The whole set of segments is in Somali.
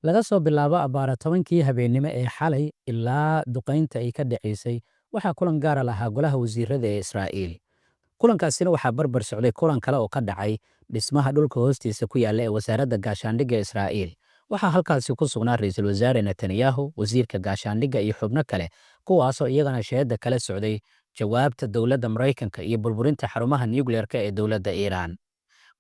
laga soo bilaabo abbaara 10kii habeenimo ee xalay ilaa duqaynta ay ka dhacaysay waxaa kulan gaara lahaa golaha wasiirada ee Israa'iil. Kulankaasina waxaa barbar socday kulan kale oo ka dhacay dhismaha dhulka hoostiisa ku yaalla ee wasaaradda gaashaandhigga Israa'iil. Waxaa halkaasi ku sugnaa ra'iisul wasaare Netanyahu, wasiirka gaashaandhigga iyo xubno kale, kuwaasoo iyagana shahada kala socday jawaabta dowladda Maraykanka iyo burburinta xarumaha nuclear-ka ee dowladda Iiraan.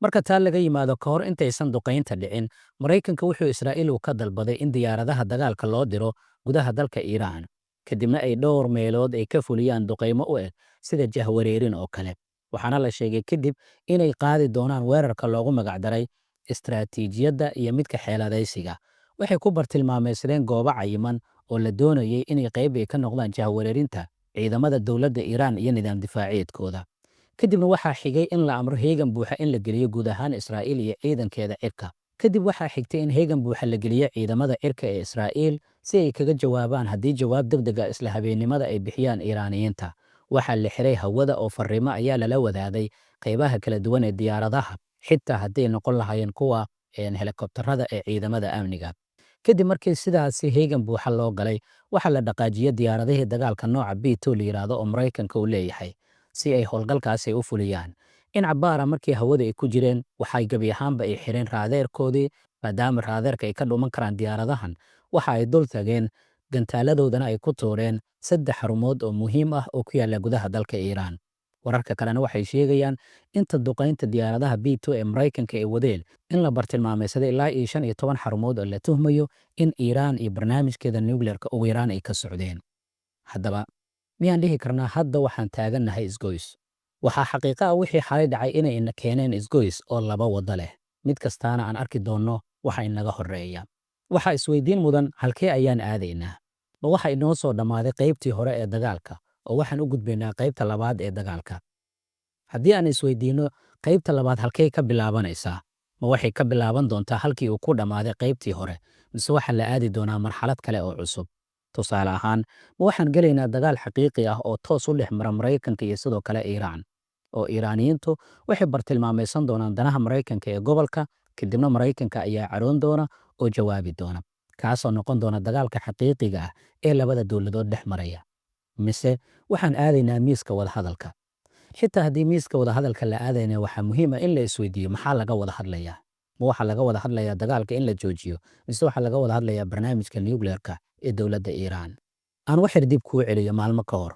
Marka taa laga yimaado ka hor intaysan duqaynta dhicin, Maraykanka wuxuu Israa'iil ka dalbaday in diyaaradaha dagaalka loo diro gudaha dalka Iiraan, kadibna ay dhowr meelood ay ka fuliyaan duqaymo u eg sida jahwareerin oo kale. Waxaana la sheegay kadib inay qaadi doonaan weerarka loogu magacdaray istaraatiijiyadda iyo midka xeeladaysiga. Waxay ku bartilmaameedsadeen goobo cayiman oo la doonayay inay qayb ay ka noqdaan jahwareerinta ciidamada dowladda Iiraan iyo nidaam difaaciyeedkooda. Kadibna waxaa xigay in la amro heegan buuxa in la geliyo guud ahaan Israa'iil iyo ciidankeeda cirka. Kadib waxaa xigtay in heegan buuxa la geliyo ciidamada cirka ee Israa'iil si ay kaga jawaabaan haddii jawaab degdeg ah isla habeennimada ay bixiyaan Iiraaniyiinta. Waxaa la xiray hawada oo fariimo ayaa lala wadaaday qaybaha kala duwan ee diyaaradaha, xitaa hadday noqon lahaayeen kuwa helikobtarada ee ciidamada amniga. Kadib markii sidaasi heegan buuxa loo galay, waxaa la dhaqaajiyay diyaaradihii dagaalka nooca B2 la yiraahdo oo Maraykanka uu leeyahay si ay howlgalkaasi u fuliyaan. In cabbaara markii hawada ay ku jireen, waxay gebi ahaanba ay xireen raadeerkoodii, maadaama raadeerka ay ka dhuman karaan diyaaradahan. Waxa ay dul tageen gantaaladoodana ay ku tuureen 3 xarumood oo muhiim ah oo ku yaalla gudaha dalka Iiraan. Wararka kalena waxay sheegayaan inta duqaynta diyaaradaha B2 ee Maraykanka ay wadeen in la bartilmaameedsaday ilaa 15 xarumood oo la tuhmayo in Iiraan iyo barnaamijkeeda nuclear-ka ugu yaraan ay ka socdeen. Haddaba, miyaan dhihi karnaa hadda waxaan taagannahay isgoys? Waxaa xaqiiqo ah wixii xalay dhacay inay ina keeneen isgoys oo laba waddo leh, mid kastaana aan arki doonno waxa inaga horreeya. Waxaa isweydiin mudan, halkee ayaan aadaynaa? Ma waxa inoo soo dhammaaday qaybtii hore ee dagaalka oo waxaan u gudbaynaa qaybta labaad ee dagaalka? Haddii aan isweydiinno qaybta labaad halkee ka bilaabanaysaa, ma waxay ka bilaaban doontaa halkii uu ku dhammaaday qaybtii hore, mise waxaa la aadi doonaa marxalad kale oo cusub? Tusaale ahaan, ma waxaan gelaynaa dagaal xaqiiqi ah oo toos u dhex mara Maraykanka iyo sidoo kale Iiraan, oo Iiraaniyiintu waxay bartilmaameedsan doonaan danaha Maraykanka ee gobolka, kadibna Maraykanka ayaa caroon doona oo jawaabi doona, kaasoo noqon doona dagaalka xaqiiqiga ah ee labada dowladood dhex maraya. Mise waxaan aadaynaa miiska wadahadalka? Xitaa haddii miiska wadahadalka la aadayna, waxaa muhiim ah in la isweydiiyo maxaa laga wada hadlayaa. Ma waxaa laga wada hadlayaa dagaalka in la joojiyo, mise waxaa laga wada hadlayaa barnaamijka nuclear-ka ee dowladda Iiraan? Aan wax yar dib kuu celiyo maalmo ka hor.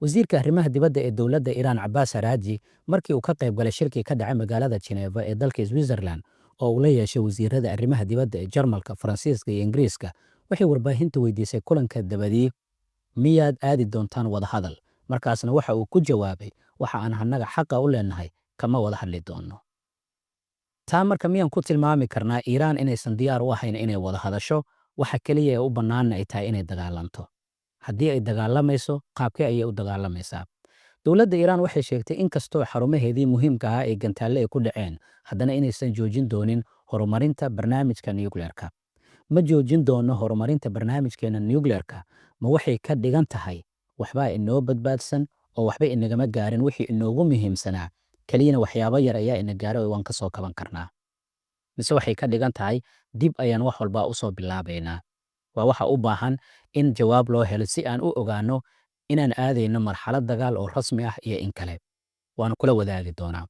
Wasiirka arrimaha dibadda ee dowladda Iiraan Abbas Araghchi markii uu ka qayb galay shirkii ka dhacay magaalada Geneva ee dalka Switzerland oo uu la yeeshay wasiirada arrimaha dibadda ee Jarmalka, Faransiiska iyo Ingiriiska, waxay warbaahinta weydiisay kulanka dabadii miyaad aadi doontaan wada hadal? Markaasna waxa uu ku jawaabay, waxa aan annaga xaqa u leenahay kama wada hadli doonno. Taa marka miyaan ku tilmaami karnaa Iiraan inaysan diyaar u ahayn inay wada hadasho, waxa kaliya ee u bannaanna ay tahay inay dagaalanto? Haddii ay dagaalamayso, qaabkee ayay u dagaalamaysaa? Dowladda Iiraan waxay sheegtay in kastoo xarumaheedii muhiimka ah ee gantaalle ay ku dhaceen, haddana inaysan joojin doonin horumarinta barnaamijka nuclear-ka. Ma joojin doono horumarinta barnaamijkeena nuclear-ka, ma waxay ka dhigan tahay waxbaa inoo badbaadsan oo waxba inagama gaarin wixii inoogu muhiimsanaa, keliyana waxyaabo yar ayaa ina gaaray oo waan ka soo kaban karnaa? Mise waxay ka dhigan tahay dib ayaan wax walba u soo bilaabaynaa? Waa waxa u baahan in jawaab loo helo si aan u ogaanno inaan aadayno marxalad dagaal oo rasmi ah iyo in kale. Waan kula wadaagi doonaa.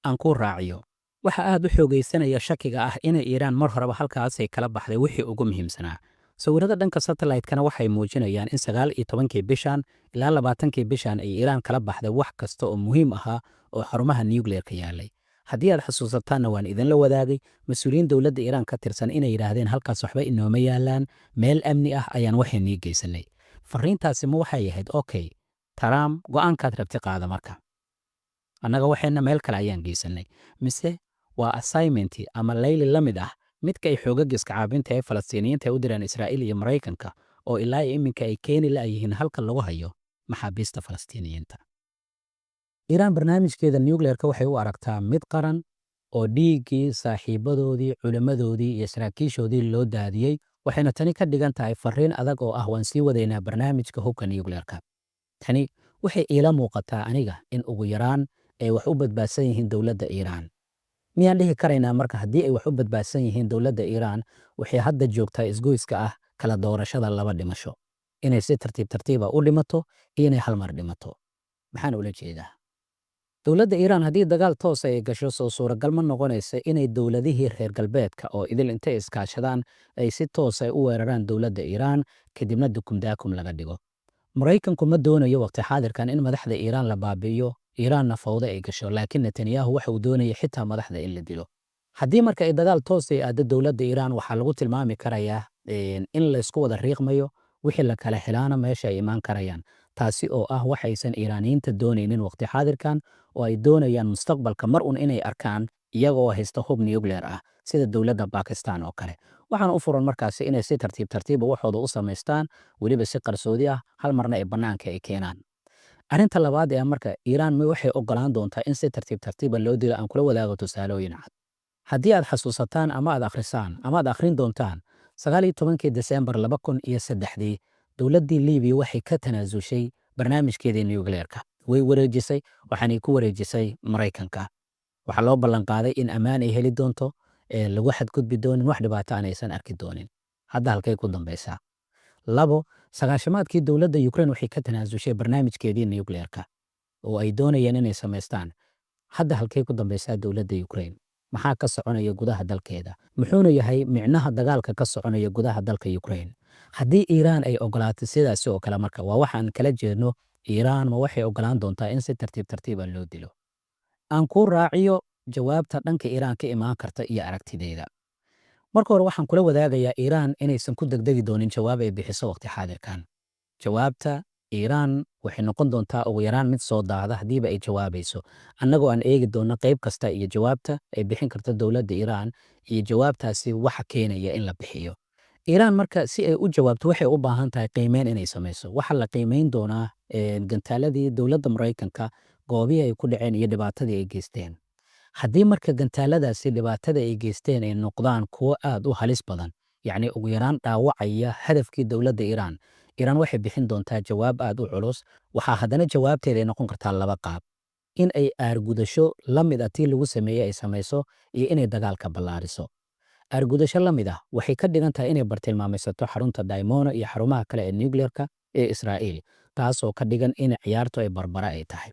Aan ku raaciyo, waxa aad u xoogaysanaya shakiga ah inay Iiraan mar horeba halkaasay kala baxday wixii ugu muhiimsanaa. Sawirada dhanka satellite-kana waxay muujinayaan in 19kii bishan ilaa 20kii bishan ay Iiraan kala baxday wax kasta oo muhiim ahaa oo xarumaha nuclear-ka yaalay. Haddii aad xasuusataanna waan idinla wadaagay mas'uuliyiin dowladda Iiraan ka tirsan inay yiraahdeen halkaas waxba inooma yaalaan, meel amni ah ayaan waxaynii geysanay. Fariintaasi ma waxay ahayd okay, Trump go'aankaad rabti qaada marka, annaga waxayna meel kale ayaan geysanay? Mise waa assignment ama layli la mid ah midka ay xoogagga iska caabinta ee Falastiiniyiinta u diraan Israa'iil iyo Maraykanka oo ilaa iminka ay keeni la'yihiin halka lagu hayo maxaabiista Falastiiniyiinta? Iiraan barnaamijkeeda nuclear-ka waxay u aragtaa mid qaran oo dhiiggii saaxiibadoodii, culimmadoodii iyo saraakiishoodii loo daadiyey, waxayna tani ka dhigan tahay fariin adag oo ah waan sii wadaynaa barnaamijka hubka nuclear-ka. Tani waxay iila muuqataa aniga in ugu yaraan ay wax u badbaadsan yihiin dowladda Iiraan. miyaan dhihi karaynaa marka haddii ay wax u badbaadsan yihiin dowladda Iiraan waxay hadda joogtaa isgoyska ah kala doorashada laba dhimasho inay si tartiib tartiiba u dhimato iyo inay hal mar dhimato. Maxaan ula jeedaa? Dowladda Iiraan haddii dagaal toos ay gasho soo suuragal ma noqonaysa inay dowladihii reer galbeedka oo idil intay iskaashadaan ay si toos ay u weeraraan dowladda Iiraan kadibna dukum laga dhigo. Maraykanku ma doonayo waqti xaadirkan in madaxda Iiraan la baabi'iyo, Iiraanna fawdo ay gasho, laakiin Netanyahu waxa uu doonaya xitaa madaxda in la dilo. Haddii marka ay dagaal toos ay aado dowladda Iiraan waxaa lagu tilmaami karayaa in la isku wada riiqmayo, wixii la kala helaana meesha ay imaan karayaan. Taasi oo ah waxaysan Iiraaniyiinta doonaynin waqti xaadirkan oo ay doonayaan mustaqbalka mar un inay arkaan iyagoo haysta hub nuclear ah sida dowladda Pakistan oo kale. Waxaana u furan markaasi inay si tartiib tartiiba waxooda u samaystaan weliba si qarsoodi ah hal marna ay bannaanka ay keenaan. Arrinta labaad ee marka Iiraan waxay ogolaan doontaa in si tartiib tartiiba loo dilo aan kula wadaago tusaalooyin cad. Haddii aad xasuusataan ama aad akhrisaan ama aad akhrin doontaan 19 Diseembar 2003 dowladdii Liibiya waxay ka tanaasushay barnaamijkeedii nuclearka. Way wareejisay waxaanay ku wareejisay Maraykanka. Waxaa loo ballan qaaday in ammaan ay heli doonto lagu xadgudbi doonin wax dhibaato aan aysan arki doonin. Hadda halkay ku dambaysaa? Labo, sagaashamaadkii dowladda Ukraine waxay ka tanaasushay barnaamijkeedii nuclearka oo ay doonayeen inay samaystaan. Hadda halkay ku dambaysaa dowladda Ukraine? Maxaa ka soconaya gudaha dalkeeda? Muxuuna yahay micnaha dagaalka ka soconaya gudaha dalka Ukraine? Haddii Iiraan ay ogolaato sidaasi oo kale marka waa waxaan kala jeedno Iiraan ma waxay ogolaan doontaa in si tartiib tartiiba loo dilo. Aan ku raaciyo jawaabta dhanka Iiraan ka imaan karta iyo aragtideeda. Marka hore waxaan kula wadaagayaa Iiraan inaysan ku degdegi doonin jawaab ay bixiso waqti xaadirkan. Jawaabta Iiraan waxay noqon doontaa ugu yaraan mid soo daahda hadiiba ay jawaabayso. Annagoo aan eegi doono qayb kasta iyo jawaabta ay bixin karto dowladda Iiraan iyo jawaabtaasi waxa keenaya in la bixiyo. Iiraan marka si ay u jawaabto waxay u baahan tahay qiimeyn inay samayso. Waxa la qiimeyn doonaa gantaaladii dowladda Maraykanka goobihii ay ku dhaceen iyo dhibaatadii ay geysteen. Haddii marka gantaaladaasi dhibaatada ay geysteen ay noqdaan kuwo aad u halis badan, yacni ugu yaraan dhaawacaya hadafkii dowladda Iiraan, Iiraan waxay bixin doontaa jawaab aad u culus. Waxaa haddana jawaabteeda ay noqon kartaa laba qaab. In ay aargudasho la mid ah tii lagu sameeyey ay samayso iyo inay dagaalka ballaariso. Aargudasho la mid ah waxay ka dhigan tahay inay bartilmaamaysato xarunta Daimono iyo xarumaha kale ee nuclearka ee Israa'iil, taasoo ka dhigan in ciyaartu ay barbara ay tahay.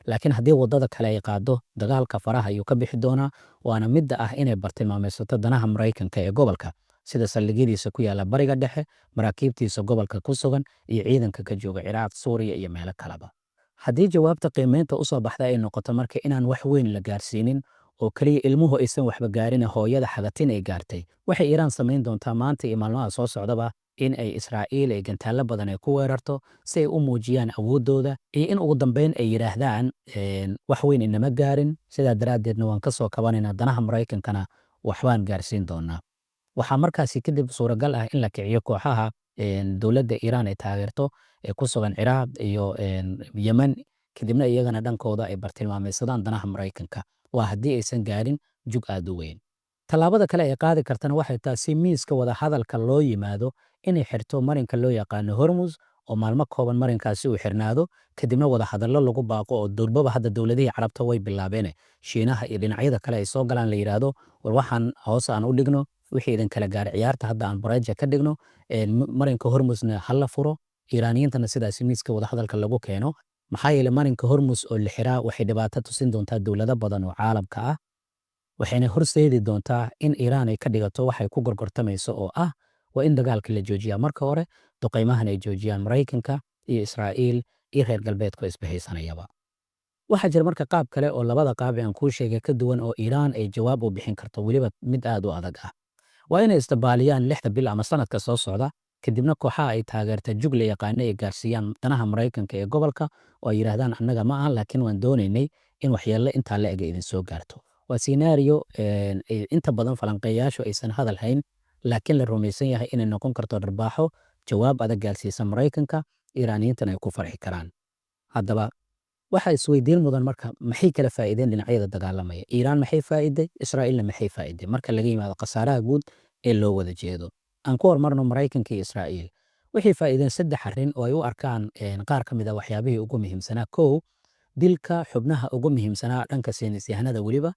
Laakiin haddii wadada kale ay qaado, dagaalka faraha ayuu ka bixi doonaa, waana midda ah inay bartilmaamaysato danaha Maraykanka ee gobolka, sida saldhigyadiisa ku yaala Bariga Dhexe, maraakiibtiisa gobolka ku sugan iyo ciidanka ka jooga Ciraaq, Suuriya iyo meelo kaleba. Haddii jawaabta qiimeynta u soo baxda ay noqoto marka inaan wax weyn la gaarsiinin oo kaliya ilmuhu aysan waxba gaarin hooyada xagatin ay gaartay, waxay Iiraan samayn doontaa maanta iyo maalmaha soo socdaba in ay Israa'iil ay gantaalo badan ay ku weerarto si ay u muujiyaan awooddooda iyo in ugu dambeyn ay yiraahdaan wax weyn inama gaarin, sidaa daraaddeedna waan ka soo kabanaynaa danaha Maraykankana waxbaan gaarsiin doonaa. Waxaa markaasi kadib suuragal ah in la kiciyo kooxaha dowladda Iiraan ay taageerto ee ku sugan Ciraaq iyo Yemen, kadibna iyagana dhankooda ay bartilmaamaysadaan danaha Maraykanka. Waa haddii aysan gaarin jug aad u weyn. Tallaabada kale ay qaadi kartana waxay tahay si miiska wada hadalka loo yimaado inay xirto marinka loo yaqaano Hormuz oo maalmo kooban marinkaasi uu xirnaado, kadibna wada hadallo lagu baaqo oo durbaba hadda dowladihii Carabta way bilaabeen Shiinaha iyo dhinacyada kale ay soo galaan la yiraahdo war waxaan hoos aan u dhigno wixii idin kala gaaray ciyaarta hadda aan baraja ka dhigno marinka Hormuzna hala furo. Iiraaniyiintana sidaasi miiska wada hadalka lagu keeno. Maxaa yeelay marinka Hormuz oo la xiraa waxay dhibaato tusin doontaa dowlado badan oo caalamka ah, waxayna horseedi doontaa in Iiraan ay ka dhigato waxay ku gorgortamayso oo ah waa in dagaalka la joojiyaa marka hore, duqeymahan ay joojiyaan Maraykanka iyo Israa'iil iyo reer galbeedku isbahaysanayaba. Waxaa jira marka qaab kale oo labada qaab ee aan kuu sheegay ka duwan oo Iiraan ay jawaab u bixin karto weliba mid aad u adag ah. Waa inay isdabaaliyaan 6 bil ama sanadka soo socda, kadibna kooxaha ay taageerta jug la yaqaano ay gaarsiiyaan danaha Maraykanka ee gobolka oo ay yiraahdaan annaga ma aha laakiin waan doonaynay in waxyeello intaa la eg idin soo gaarto. Waa scenario inta badan falanqeeyaashu aysan hadal hayn laakiin la rumaysan yahay inay noqon karto dharbaaxo jawaab adag gaarsiisa Maraykanka, Iiraaniyiintana ay ku farxi karaan. Haddaba waxa isweydiin mudan marka maxay kala faa'iideen dhinacyada dagaalamaya? Iiraan maxay faa'iiday? Israa'iilna maxay faa'iiday? Marka laga yimaado khasaaraha guud ee loo wada jeedo. Aan ku hormarno Maraykanka iyo Israa'iil. Waxay faa'iideen 3 arrin oo ay u arkaan qaar ka mid ah waxyaabihii ugu muhiimsanaa. Kow, dilka xubnaha ugu muhiimsanaa dhanka saynis yahanada weliba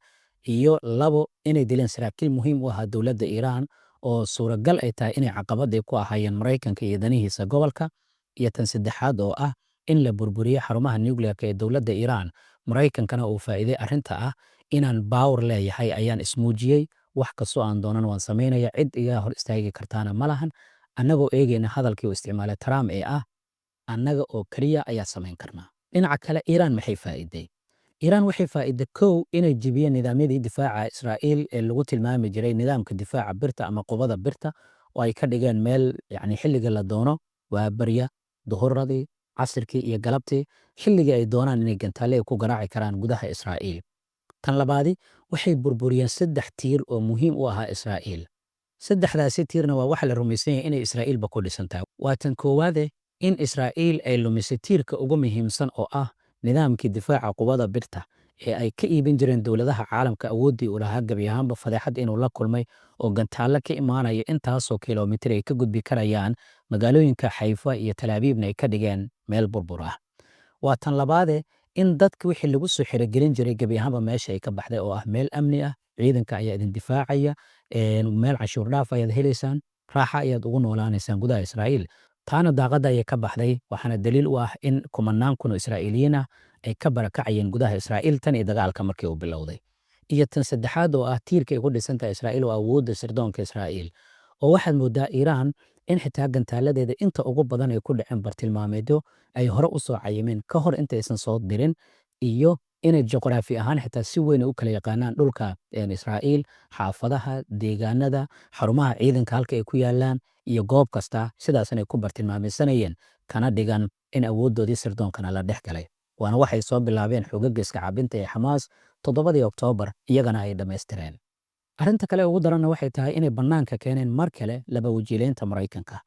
iyo labo inay dileen saraakiil muhiim u ahaa dowladda Iiraan oo suuragal ay tahay inay caqabad ay ku ahaayeen Maraykanka iyo danihiisa gobolka. Iyo tan saddexaad oo ah in la burburiyo xarumaha nuclearka ee dowladda Iiraan. Maraykankana uu faa'iiday arrinta ah inaan baawar leeyahay ayaan ismuujiyey, wax kastoo aan doonana waan samaynaya, cid iga hor istaagi kartaana ma lahan. Annagoo eegayna hadalkii uu isticmaalay Trump ee ah annaga oo keliya ayaa samayn karnaa. Dhinaca kale Iiraan maxay faa'iiday? Iiraan waxay faa'iiday kow inay jebiyeen nidaamyadii difaaca Israa'iil ee lagu tilmaami jiray nidaamka difaaca birta ama qubada birta oo ay ka dhigeen meel yacni xilliga la doono waa barya, duhuradii, casirkii iyo galabtii, xilligii ay doonaan inay gantaalle ay ku garaaci karaan gudaha Israa'iil. Tan labaadi waxay burburiyeen 3 tiir oo muhiim u ahaa Israa'iil. 3daasi tiirna waa waxa la rumaysan yahay inay Israa'iilba ku dhisan tahay. Waa tan koowaade in Israa'iil ay lumisay tiirka ugu muhiimsan oo ah nidaamkii difaaca qubada birta ee ay ka iibin jireen dowladaha caalamka awooddii u lahaa gebi ahaanba fadeexad inuu la kulmay oo gantaalle ka imaanaya intaasoo kiiloomitir ay ka gudbi karayaan magaalooyinka Xayfa iyo Tel Aviibna ay ka dhigeen meel burbur ah. Waa tan labaade in dadka wixii lagu soo xirigelin jiray gebi ahaanba meesha ay ka baxday oo ah meel amni ah, ciidanka ayaa idin difaacaya, meel canshuur dhaaf ayaad helaysaan, raaxa ayaad ugu noolaanaysaan gudaha Israa'iil. Taana daaqadda ayay ka baxday, waxaana daliil u ah in kumanaan kun oo Israa'iiliyiin ah ay ka barakacayeen gudaha Israa'iil tan iyo dagaalka markii uu bilowday. Iyo tan saddexaad oo ah tiirka ay ku dhisan tahay Israa'iil oo awoodda sirdoonka Israa'iil. Oo waxaad moodaa Iiraan in xitaa gantaaladeeda inta ugu badan ay ku dhaceen bartilmaameedyo ay hore u soo cayimeen ka hor intaysan soo dirin, iyo inay juqraafi ahaan xitaa si weyn u kala yaqaanaan dhulka Israa'iil, xaafadaha, deegaanada, xarumaha ciidanka halka ay ku yaalaan iyo goob kasta, sidaasna ay ku bartilmaameysanayeen kana dhigan in awooddoodii sirdoonkana la dhex galay. Waana waxay soo bilaabeen xoogagga iska caabinta ee Xamaas 7 Oktoobar iyagana ay dhammaystireen. Arrinta kale ugu daranna waxay tahay inay bannaanka keeneen mar kale laba wajiileynta Maraykanka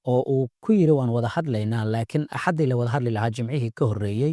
oo uu ku yiri waan wada hadlaynaa, laakiin axaddii la wada hadli lahaa jimcihii ka horreeyey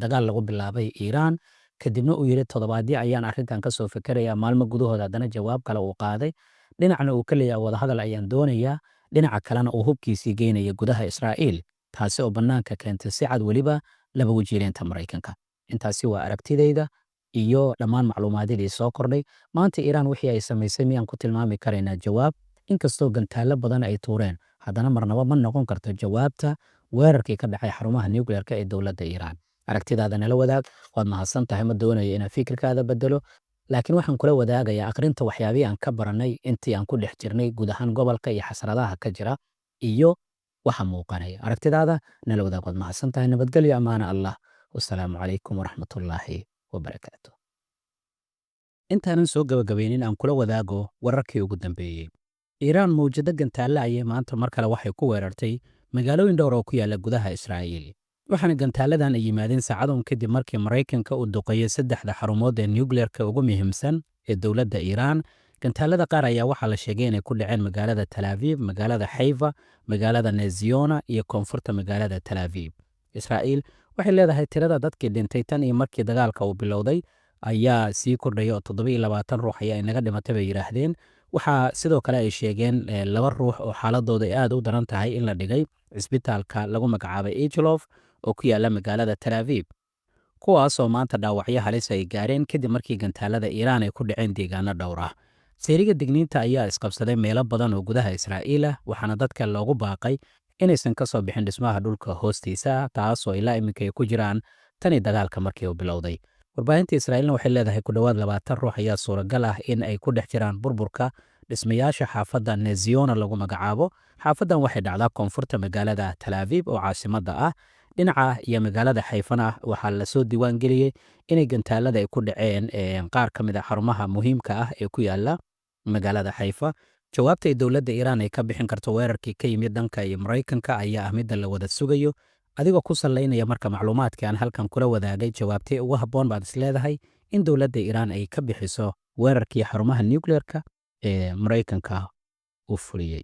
dagaal lagu bilaabay Iiraan. Kadibna uu yiri toddobaadyo ayaan arrintan ka soo fikirayaa, maalmo gudahooda haddana jawaab kale uu qaaday. Dhinacna uu ka leeyahay wada hadal ayaan doonayaa, dhinaca kalena uu hubkiisii geynaya gudaha Israa'iil, taasi oo bannaanka keentay si cad weliba laba wajiileynta Maraykanka. Intaasi waa aragtidayda iyo dhammaan macluumaadyadii soo kordhay. Maanta Iiraan wixii ay samaysay miyaan ku tilmaami karaynaa jawaab? Inkastoo gantaallo badan ay tuureen, haddana marnaba ma noqon karto jawaabta weerarkii ka dhacay xarumaha nuclearka ee dowladda Iiraan. Aragtidaada nala wadaag, waad mahadsan tahay, ma doonayo inaan fikirkaada bedelo, laakiin waxaan kula wadaagayaa akhrinta waxyaabihii aan ka baranay intii aan ku dhex jirnay guud ahaan gobolka iyo xasradaha ka jira iyo waxa muuqanaya. Aragtidaada nala wadaag, waad mahadsan tahay. Nabadgelyo, ammaana Allah. Wassalaamu calaykum waraxmatullaahi wabarakaatuh. Intaanan soo gabagabeynin aan kula wadaago wararkii ugu dambeeyey. Iiraan mawjado gantaalle ayay maanta mar kale waxay ku weerartay magaalooyin dhowr oo ku yaala gudaha Israa'iil. Waxaana gantaaladan ay yimaadeen saacadoon kadib markii Maraykanka uu duqeeyay 3 xarumood ee nuclearka ugu muhiimsan ee dowladda Iiraan. Gantaalada qaar ayaa waxaa la sheegay inay ku dhaceen magaalada Tel Aviib, magaalada Xayfa, magaalada Neziona iyo koonfurta magaalada Tel Aviib. Israa'iil waxay leedahay tirada dadkii dhintay tan iyo markii dagaalka uu bilowday ayaa sii kordhaya oo 27 ruux ayaa inaga dhimatay bay yiraahdeen. Waxaa sidoo kale ay sheegeen 2 ruux oo xaaladooda ay aad u daran tahay in la dhigay isbitaalka lagu magacaabay Ichilov oo ku yaala magaalada Tel Aviib, kuwaasoo maanta dhaawacyo halis ay gaareen kadib markii gantaalada Iiraan ay ku dhaceen deegaano dhowr ah. Seeriga digniinta ayaa isqabsaday meelo badan oo gudaha Israa'iil ah, waxaana dadka loogu baaqay inaysan ka soo bixin dhismaha dhulka hoostiisa, taasoo ilaa iminka ay ku jiraan tani dagaalka markii uu bilowday. Warbaahinta Israa'iilna waxay leedahay ku dhowaad 20 ruux ayaa suuragal ah in ay ku dhex jiraan burburka dhismayaasha xaafadda Neziona lagu magacaabo. Xaafaddan waxay dhacdaa koonfurta magaalada Tel Aviib oo caasimadda ah. Dhinaca iyo magaalada Xayfana waxaa la soo diiwaan geliyey inay gantaalada ay ku dhaceen qaar ka mid ah xarumaha muhiimka ah ee ku yaala magaalada Xayfa. Jawaabta ay dowladda Iiraan ay ka bixin karto weerarkii ka yimid dhanka iyo Maraykanka ayaa ah midda la wada sugayo. Adigoo ku salaynaya marka macluumaadka aan halkan kula wadaagay, jawaabtee ugu habboon baad is leedahay in dowladda Iiraan ay ka bixiso weerarkii xarumaha nuclearka ee Maraykanka uu fuliyey.